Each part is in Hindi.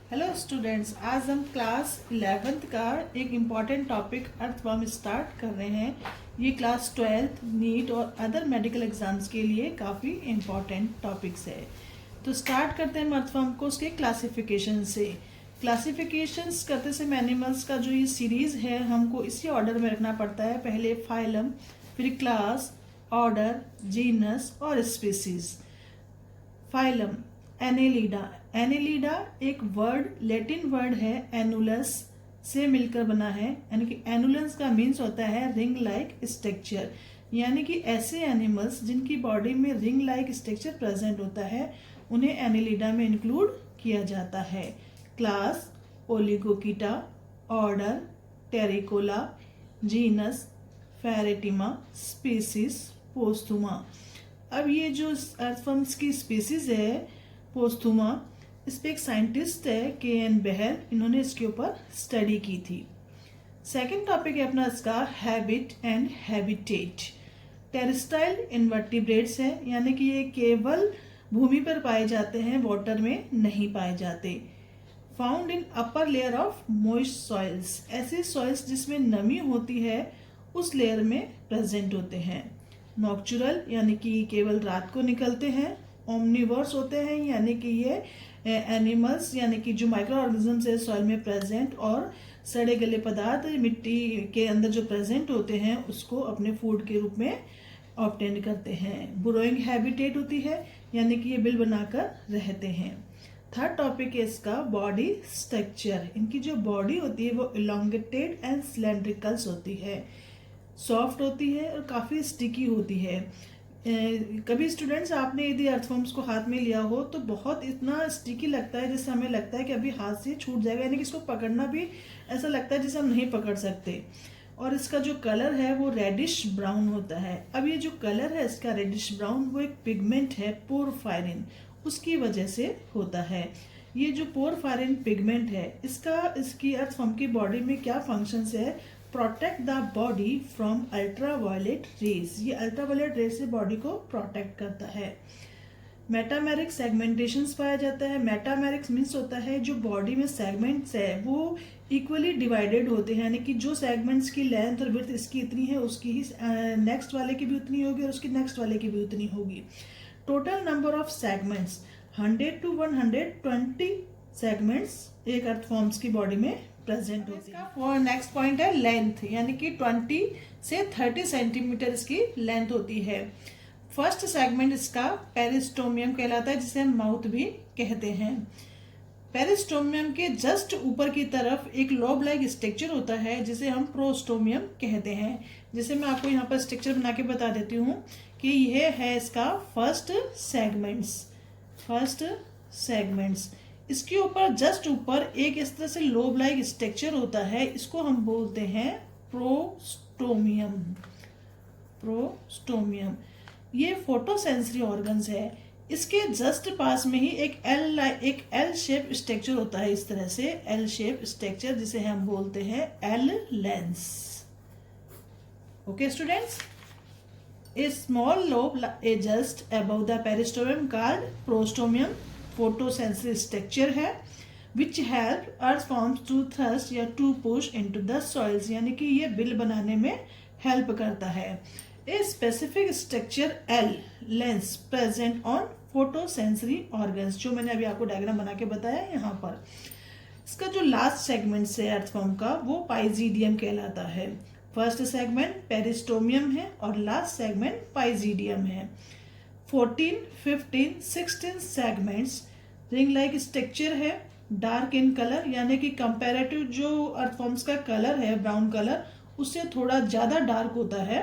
हेलो स्टूडेंट्स, आज हम क्लास 11th का एक इम्पॉर्टेंट टॉपिक अर्थवर्म स्टार्ट कर रहे हैं। ये क्लास 12th नीट और अदर मेडिकल एग्जाम्स के लिए काफ़ी इम्पॉर्टेंट टॉपिक्स है। तो स्टार्ट करते हैं अर्थवर्म को उसके क्लासिफिकेशन से। क्लासिफिकेशंस करते समय एनिमल्स का जो ये सीरीज है हमको इसी ऑर्डर में रखना पड़ता है। पहले फाइलम, फिर क्लास, ऑर्डर, जीनस और स्पीसीज। Phylum Annelida. एनेलिडा एक वर्ड लैटिन वर्ड है एनुलस से मिलकर बना है, यानी कि एनुलस का मीन्स होता है रिंग लाइक स्ट्रक्चर, यानी कि ऐसे एनिमल्स जिनकी बॉडी में रिंग लाइक स्ट्रक्चर प्रेजेंट होता है उन्हें एनेलिडा में इंक्लूड किया जाता है। Class Oligochaeta, order Terricola, genus Pheretima, species posthuma. अब ये जो अर्थवर्म्स की स्पीसीज है पोस्थुमा, इस पे एक साइंटिस्ट है KN बेहल, इन्होंने इसके ऊपर स्टडी की थी। सेकंड टॉपिक है अपना इसका habit and habitat. Terrestrial invertebrates है, यानी कि ये केवल भूमि पर पाए जाते हैं, वाटर में नहीं पाए जाते। Found in upper layer of moist soils, ऐसे सॉइल्स जिसमें नमी होती है उस लेयर में प्रेजेंट होते हैं। नॉक्चुरल, यानी कि केवल रात को निकलते हैं। ओमनिवर्स होते हैं, यानी कि ये एनिमल्स यानी कि जो माइक्रो ऑर्गेनिजम्स है सॉइल में प्रेजेंट और सड़े गले पदार्थ मिट्टी के अंदर जो प्रेजेंट होते हैं उसको अपने फूड के रूप में ऑब्टेन करते हैं। बुरोइंग हैबिटेट होती है, यानी कि ये बिल बनाकर रहते हैं। थर्ड टॉपिक है इसका बॉडी स्ट्रक्चर। इनकी जो बॉडी होती है वो इलोंगेटेड एंड सिलेंड्रिकल्स होती है, सॉफ्ट होती है और काफ़ी स्टिकी होती है। कभी स्टूडेंट्स आपने यदि अर्थवर्म्स को हाथ में लिया हो तो बहुत इतना स्टिकी लगता है जैसे हमें लगता है कि अभी हाथ से छूट जाएगा, यानी कि इसको पकड़ना भी ऐसा लगता है जैसे हम नहीं पकड़ सकते। और इसका जो कलर है वो रेडिश ब्राउन होता है। अब ये जो कलर है इसका रेडिश ब्राउन, वो एक पिगमेंट है पोरफायरिन, उसकी वजह से होता है। ये जो पोरफायरिन पिगमेंट है इसकी अर्थवर्म की बॉडी में क्या फंक्शंस है? Protect the body from ultraviolet rays, ये अल्ट्रावायलेट रेज से बॉडी को प्रोटेक्ट करता है। मेटामेरिक सेगमेंटेशंस पाया जाता है। मेटामेरिक्स मीन्स होता है जो बॉडी में सेगमेंट्स है वो इक्वली डिवाइडेड होते हैं, यानी कि जो सेगमेंट्स की लेंथ और विड्थ इसकी इतनी है उसकी ही नेक्स्ट वाले की भी उतनी होगी और उसकी नेक्स्ट वाले की भी उतनी होगी। Total number of segments 100 to 120 segments एक अर्थवर्म्स की बॉडी में प्रेजेंट होती है। और नेक्स्ट पॉइंट है लेंथ, यानी कि 20 से 30 सेंटीमीटर इसकी लेंथ होती है। फर्स्ट सेगमेंट इसका पेरिस्टोमियम कहलाता है, जिसे हम माउथ भी कहते हैं। पेरिस्टोमियम के जस्ट ऊपर की तरफ एक लोब लाइक स्ट्रक्चर होता है जिसे हम प्रोस्टोमियम कहते हैं। जिसे मैं आपको यहाँ पर स्ट्रक्चर बना के बता देती हूँ कि यह है इसका फर्स्ट सेगमेंट्स। इसके ऊपर जस्ट ऊपर एक इस तरह से लोब लाइक स्ट्रक्चर होता है, इसको हम बोलते हैं प्रोस्टोमियम। ये फोटोसेंसरी ऑर्गन्स है। इसके जस्ट पास में ही एक एल शेप स्ट्रक्चर होता है, इस तरह से एल शेप स्ट्रक्चर जिसे हम बोलते हैं L lens. Okay students, a small lobe just above the peristomium called prostomium photosensory structure है which help earthworms to thrust या to push into the soils, यानी कि ये बिल बनाने में हेल्प करता है। A specific structure L lens present on photosensory organs, जो मैंने अभी आपको डायग्राम बना के बताया यहाँ पर। इसका जो लास्ट सेगमेंट है अर्थवर्म का वो पाइजीडियम कहलाता है। फर्स्ट सेगमेंट पेरिस्टोमियम है और लास्ट सेगमेंट पाइजीडियम है। 14, 15, 16 सेगमेंट्स रिंग लाइक स्ट्रक्चर है, डार्क इन कलर, यानी कि कंपैरेटिव जो अर्थवर्म्स का कलर है ब्राउन कलर उससे थोड़ा ज़्यादा डार्क होता है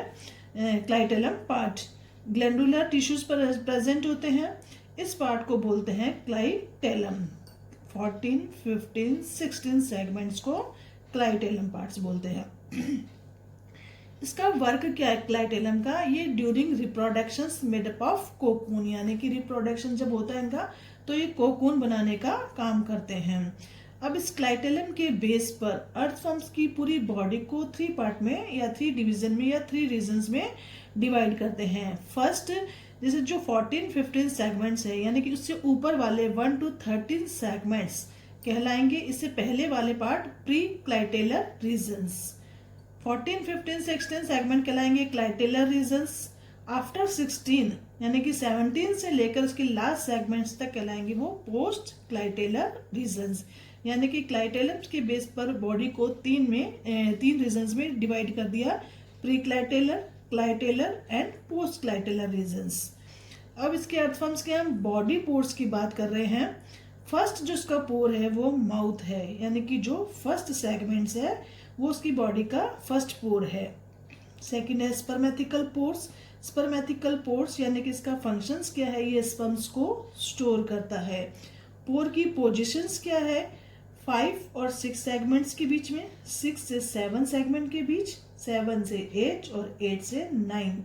क्लाइटेलम पार्ट। ग्लैंडुलर टिश्यूज पर प्रेजेंट होते हैं, इस पार्ट को बोलते हैं क्लाइटेलम। 14, 15, 16 सेगमेंट्स को क्लाइटेलम पार्ट्स बोलते हैं। इसका वर्क क्या है क्लाइटेलम का? ये during reproduction made up of cocoon, यानी कि रिप्रोडक्शन जब होता है इनका तो ये कोकून बनाने का काम करते हैं। अब इस क्लाइटेलम के बेस पर अर्थवर्म्स की पूरी बॉडी को 3 पार्ट में या 3 डिवीजन में या 3 रीजन्स में डिवाइड करते हैं। फर्स्ट जैसे जो 14, 15 सेगमेंट्स है, यानी कि उससे ऊपर वाले 1 to 13 सेगमेंट्स कहलाएंगे इससे पहले वाले part pre clitellar regions. 14, 15, 16 segment कहलाएंगे क्लाइटेलर रीजन्स। आफ्टर 16 यानी कि 17 से लेकर उसके लास्ट सेगमेंट्स तक कहलाएंगे वो पोस्ट क्लाइटेलर रीजन्स। यानी कि क्लाइटेलर के बेस पर बॉडी को तीन रीजन्स में डिवाइड कर दिया, pre clitellar, clitellar and post clitellar regions. अब इसके अर्थ फॉर्म्स के हम बॉडी पोर्स की बात कर रहे हैं। फर्स्ट जो इसका पोर है वो माउथ है, यानी कि जो फर्स्ट सेगमेंट्स है वो उसकी बॉडी का फर्स्ट पोर है। सेकेंड है स्पर्मेथिकल पोर्स। स्पर्मेथिकल पोर्स यानी कि इसका फंक्शंस क्या है, ये स्पर्म्स को स्टोर करता है। पोर की पोजीशंस क्या है, 5 और 6 सेगमेंट्स के बीच में, 6 से 7 सेगमेंट के बीच, 7 से 8 और 8 से 9।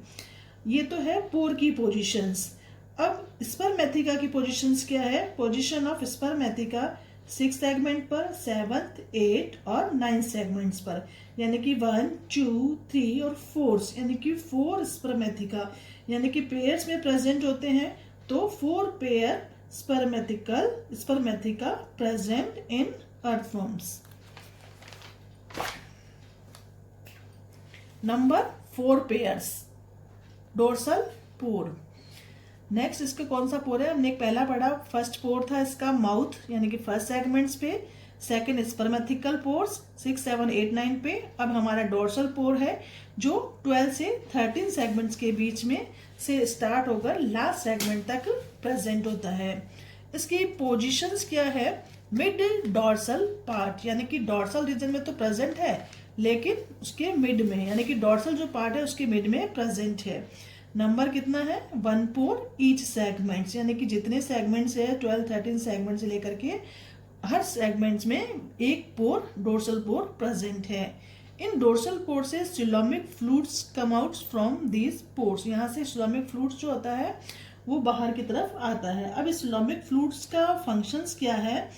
ये तो है पोर की पोजीशंस। अब स्पर्मेथिका की पोजीशंस क्या है, पोजीशन ऑफ स्पर्मेथिका 6 सेगमेंट पर, 7th, 8 और 9 सेगमेंट्स पर, यानी कि 1, 2, 3 और 4 यानी कि 4 स्पर्मेथिका यानी कि पेयर्स में प्रेजेंट होते हैं। तो 4 pair spermatheca present in earthworms. Number 4 pairs dorsal pore. Next इसका कौन सा पोर है, हमने एक पहला पढ़ा, फर्स्ट पोर था इसका माउथ यानी कि फर्स्ट सेगमेंट्स पे। सेकंड स्पर्मेथिकल पोर्स 6, 7, 8, 9 पे। अब हमारा डोर्सल पोर है जो 12 से 13 सेगमेंट्स के बीच में से स्टार्ट होकर लास्ट सेगमेंट तक प्रेजेंट होता है। इसकी पोजीशंस क्या है, मिड डोर्सल पार्ट यानी कि डोर्सल रीजन में तो प्रेजेंट है लेकिन उसके मिड में यानी कि डोर्सल जो पार्ट है उसके मिड में प्रेजेंट है। नंबर कितना है, 1 पोर ईच सेगमेंट्स यानी कि जितने सेगमेंट्स है 12, 13 सेगमेंट से लेकर के हर सेगमेंट्स में एक पोर डोर्सल पोर प्रेजेंट है। इन डोर्सल पोर से coelomic fluids come out from these pores. यहाँ से सिलोमिक फ्लूइड्स जो होता है वो बाहर की तरफ आता है। अब इस सिलोमिक फ्लूइड्स का फंक्शंस क्या है,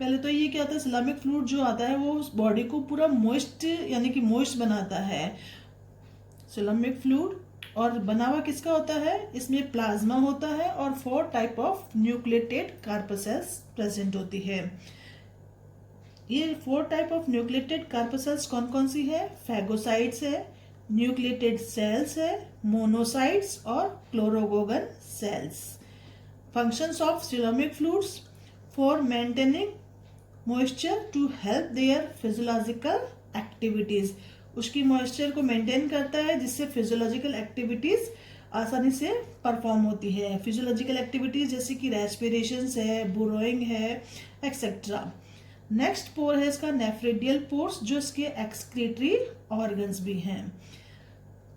पहले तो ये क्या होता है, सिलोमिक फ्लूइड जो आता है वो उस बॉडी को पूरा मॉइस्ट यानी कि मॉइस्ट बनाता है सिलोमिक फ्लूइड। और बना हुआ किसका होता है, इसमें प्लाज्मा होता है और 4 टाइप ऑफ न्यूक्लिएटेड कार्पसेल्स प्रेजेंट होती है। ये 4 टाइप ऑफ न्यूक्लिएटेड कार्पसेल्स कौन कौन सी है, फैगोसाइट्स है, न्यूक्लिएटेड सेल्स है, मोनोसाइट्स और chloragogen cells. Functions of coelomic fluids for maintaining moisture to help their physiological activities. उसकी मॉइस्चर को मेंटेन करता है जिससे फिजियोलॉजिकल एक्टिविटीज आसानी से परफॉर्म होती है। फिजियोलॉजिकल एक्टिविटीज जैसे कि रेस्पिरेशन है, बुरोइंग है, एक्सेट्रा। नेक्स्ट पोर है इसका नेफ्रिडियल पोर्स जो इसके एक्सक्रीटरी ऑर्गन्स भी हैं।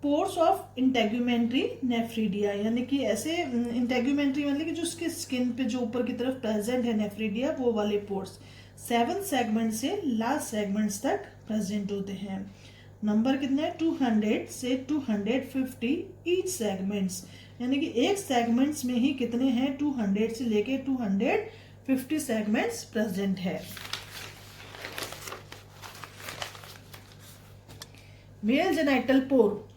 पोर्स ऑफ इंटेग्यूमेंट्री नेफ्रीडिया यानी कि ऐसे इंटेग्यूमेंट्री मतलब कि जो उसके स्किन पे जो ऊपर की तरफ प्रेजेंट है नेफ्रीडिया वो वाले पोर्स 7 सेगमेंट से लास्ट सेगमेंट्स तक प्रेजेंट होते हैं। नंबर कितने हैं, 200 से 250 ईच सेगमेंट्स यानी कि एक सेगमेंट्स में ही कितने हैं, 200 से लेके 250 सेगमेंट्स प्रेजेंट है। मेल जेनाइटल पोर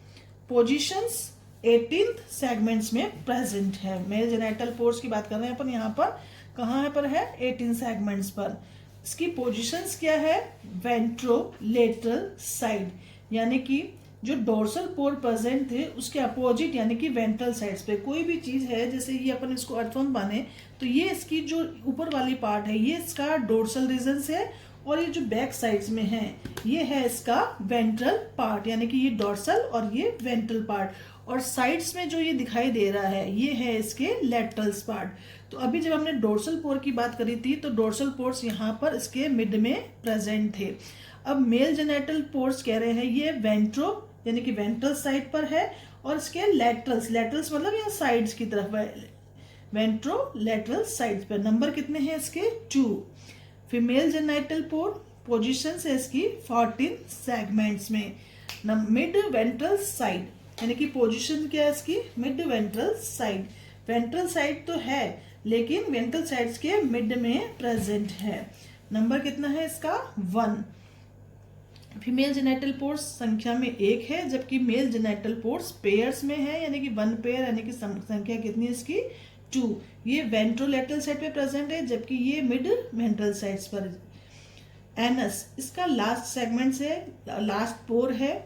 पोजीशंस 18th सेगमेंट्स में प्रेजेंट है। मेल जेनाइटल पोर्स की बात कर रहे हैं अपन, यहाँ पर कहाँ पर है, 18 सेगमेंट्स पर। इसकी पोजीशंस क्या है, वेंट्रोलेटरल साइड यानी कि जो डोर्सल पोर प्रेजेंट थे उसके अपोजिट यानी कि वेंट्रल साइड्स पे। कोई भी चीज है जैसे ये अपन इसको अर्थवर्म माने तो ये इसकी जो ऊपर वाली पार्ट है ये इसका डोर्सल रीजन है और ये जो बैक साइड्स में है ये है इसका वेंट्रल पार्ट यानी कि ये डोर्सल और ये वेंट्रल पार्ट। और साइड्स में जो ये दिखाई दे रहा है ये है इसके लेटरल्स पार्ट। तो अभी जब हमने डोर्सल पोर की बात करी थी तो डोर्सल पोर्स यहाँ पर इसके मिड में प्रेजेंट थे। अब मेल जेनाइटल पोर्स कह रहे हैं ये वेंट्रो यानी कि वेंट्रल साइड पर है और इसके लेटरल्स मतलब यहाँ साइड्स की तरफ वेंट्रो लेटरल साइड पर। नंबर कितने हैं इसके, 2। फीमेल जेनाइटल पोर पोजीशन है इसकी 14 सेगमेंट्स में। मिड वेंट्रल साइड यानी कि पोजीशन क्या है इसकी, mid ventral side. Ventral side तो है लेकिन वेंट्रल साइड्स के मिड में प्रेजेंट है। नंबर कितना है इसका, 1। फीमेल जेनाइटल पोर्स संख्या में 1 है जबकि मेल जेनाइटल पोर्स पेयर्स में है यानी कि 1 पेयर यानी कि संख्या कितनी है इसकी, 2। ये वेंट्रोलेटरल साइड पे प्रेजेंट है जबकि ये मिड वेंट्रल साइड्स पर एनस इसका लास्ट सेगमेंट है, लास्ट पोर है।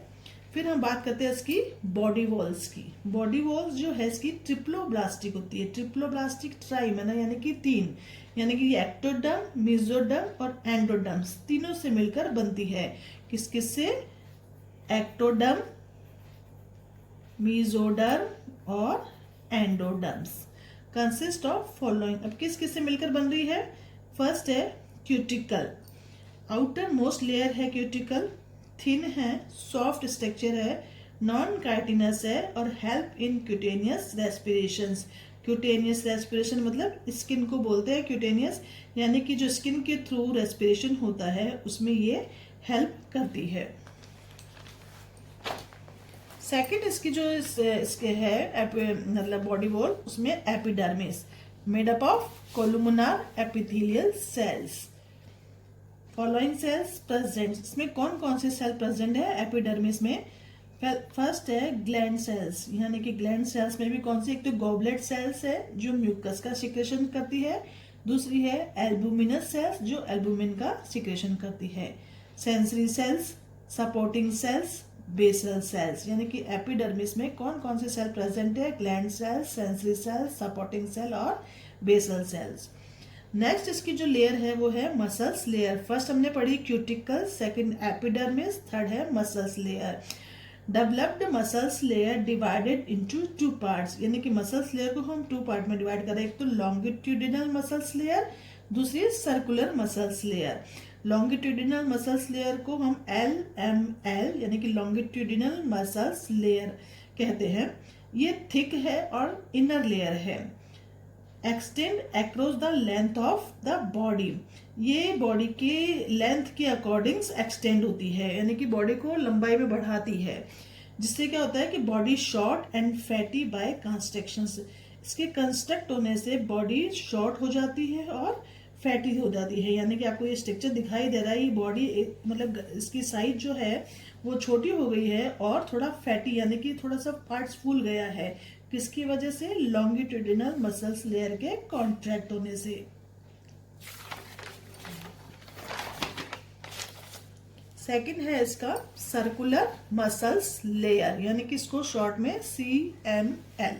फिर हम बात करते हैं इसकी बॉडी वॉल्स की। बॉडी वॉल्स जो है इसकी ट्रिप्लोब्लास्टिक होती है। ट्रिप्लोब्लास्टिक ट्राइमेना यानी कि 3, यानी कि एक्टोडर्म, मेसोडर्म और एंडोडर्म्स तीनों से मिलकर बनती है। किस किस से? एक्टोडर्म, मेसोडर्म और एंडोडर्म्स। Consist of following. अब किस किस से मिलकर बन रही है? फर्स्ट है क्यूटिकल, आउटर मोस्ट लेयर है क्यूटिकल, थिन है, सॉफ्ट स्ट्रक्चर है, नॉन काइटिनस है और help in cutaneous respirations. Cutaneous respiration मतलब स्किन को बोलते हैं क्यूटेनियस, यानी कि जो स्किन के थ्रू रेस्पिरेशन होता है उसमें ये हेल्प करती है। सेकंड इसकी जो इसके है मतलब बॉडी वॉल, उसमें epidermis made up of columnar epithelial cells. Following cells present. इसमें कौन कौन से सेल प्रेजेंट है एपिडर्मिस में? फर्स्ट है ग्लैंड सेल्स, यानी कि ग्लैंड सेल्स में भी कौन सी? एक तो गॉबलेट सेल्स है जो म्यूकस का सिक्रेशन करती है, दूसरी है एल्बुमिनस सेल्स जो एल्बुमिन का सिक्रेशन करती है। Sensory cells, supporting cells, basal cells, यानी कि एपिडर्मिस में कौन कौन से सेल प्रेजेंट है? Gland cells, sensory cells, supporting cell और बेसल सेल्स। नेक्स्ट इसकी जो लेयर है वो है मसल्स लेयर। फर्स्ट हमने पढ़ी क्यूटिकल, सेकंड एपिडर्मिस, थर्ड है muscles layer. Developed muscles layer divided into 2 parts, यानी कि मसल्स लेयर को हम 2 पार्ट में डिवाइड करें। एक तो लॉन्गिट्यूडिनल मसल्स लेयर, दूसरी circular muscles layer. Longitudinal muscles layer को हम LML यानी कि लॉन्गिट्यूडिनल मसल्स लेयर कहते हैं। ये थिक है और इनर लेयर है। Extend across the length of the body, ये बॉडी के लेंथ के अकॉर्डिंग एक्सटेंड होती है, यानी कि बॉडी को लंबाई में बढ़ाती है, जिससे क्या होता है कि body short and fatty by construction. इसके कंस्ट्रक्ट होने से बॉडी शॉर्ट हो जाती है और फैटी हो जाती है, यानी कि आपको ये स्ट्रक्चर दिखाई दे रहा है। ये बॉडी मतलब इसकी साइज जो है वो छोटी हो गई है और थोड़ा फैटी, यानी कि थोड़ा सा पार्ट्स फूल गया है। किसकी वजह से? लॉन्गिट्यूडिनल मसल्स लेयर के कॉन्ट्रैक्ट होने से। सेकंड है इसका सर्कुलर मसल्स लेयर, यानी कि इसको शॉर्ट में CML।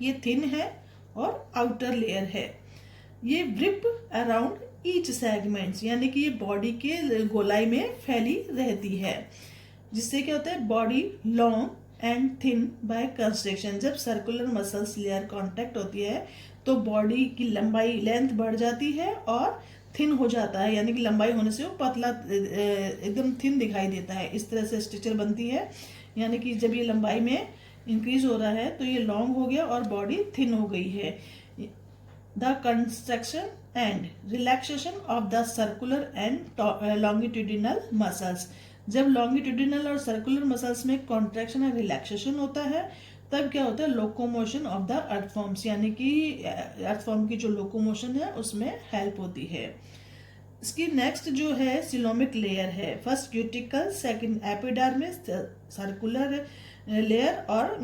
ये थिन है और आउटर लेयर है। ये व्रिप अराउंड ईच सेगमेंट्स, यानी कि ये बॉडी के गोलाई में फैली रहती है, जिससे क्या होता है? Body long and thin by construction. जब सर्कुलर मसल्स लेयर कांटेक्ट होती है तो बॉडी की लंबाई, लेंथ बढ़ जाती है और थिन हो जाता है, यानी कि लंबाई होने से वो पतला एकदम थिन दिखाई देता है। इस तरह से स्ट्रक्चर बनती है, यानी कि जब ये लंबाई में इंक्रीज हो रहा है तो ये लॉन्ग हो गया और बॉडी थिन हो गई है। The construction and relaxation of the circular and longitudinal muscles. जब लॉन्गिट्यूडिनल और सर्कुलर मसल्स में कॉन्ट्रैक्शन और रिलैक्सेशन होता है तब क्या होता है? लोकोमोशन ऑफ द अर्थफॉर्म्स, यानी कि अर्थफॉर्म की जो लोकोमोशन है उसमें हेल्प होती है। इसकी नेक्स्ट जो है सिलोमिक लेयर है। First cuticle, second epidermis, circular layer और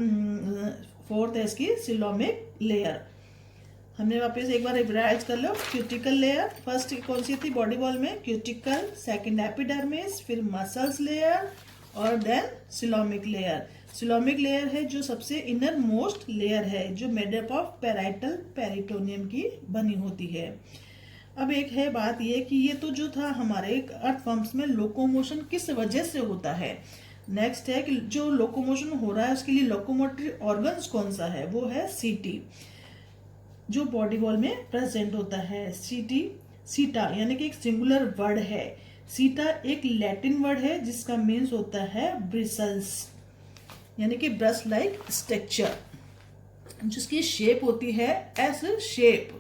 फोर्थ है इसकी सिलोमिक लेयर। हमने वापस एक बार रिवाइज कर लो। क्यूटिकल लेयर फर्स्ट कौन सी थी बॉडी वॉल में? क्यूटिकल, सेकंड एपिडर्मिस, फिर मसल्स लेयर और then coelomic layer. Coelomic layer है जो सबसे इनर मोस्ट लेयर है, जो made up of parietal peritoneum की बनी होती है। अब एक है बात ये कि ये तो जो था हमारे अर्थवर्म्स में लोकोमोशन किस वजह से होता है। नेक्स्ट है कि जो लोकोमोशन हो रहा है उसके लिए लोकोमोटरी ऑर्गन्स कौन सा है? वो है सीटी, जो बॉडी वॉल में प्रेजेंट होता है। सीटा यानी कि एक सिंगुलर वर्ड है। सीटा एक लैटिन वर्ड है जिसका मीन्स होता है ब्रिसल्स, यानी कि ब्रश लाइक स्ट्रक्चर, जिसकी शेप होती है S shape,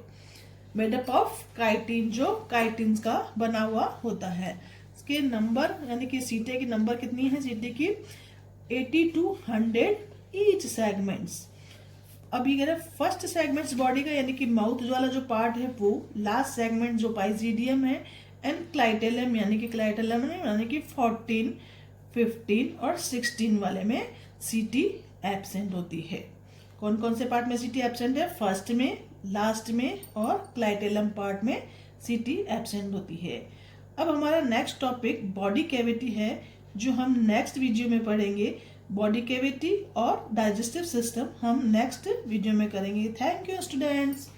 made up of chitin, जो काइटिन का बना हुआ होता है। इसके नंबर यानी कि सीटे की नंबर कितनी है? सीटे की 80 to 100 ईच सेगमेंट्स। अब ये कह रहे फर्स्ट सेगमेंट्स बॉडी का, यानी कि माउथ वाला जो पार्ट है वो, लास्ट सेगमेंट जो पाइजीडियम है एंड क्लाइटेलम, यानी कि क्लाइटेलम यानी कि 14, 15 और 16 वाले में सीटी एब्सेंट होती है। कौन कौन से पार्ट में सीटी एब्सेंट है? फर्स्ट में, लास्ट में और क्लाइटेलम पार्ट में सीटी एब्सेंट होती है। अब हमारा नेक्स्ट टॉपिक बॉडी कैविटी है, जो हम नेक्स्ट वीडियो में पढ़ेंगे। बॉडी कैविटी और डाइजेस्टिव सिस्टम हम नेक्स्ट वीडियो में करेंगे। Thank you students.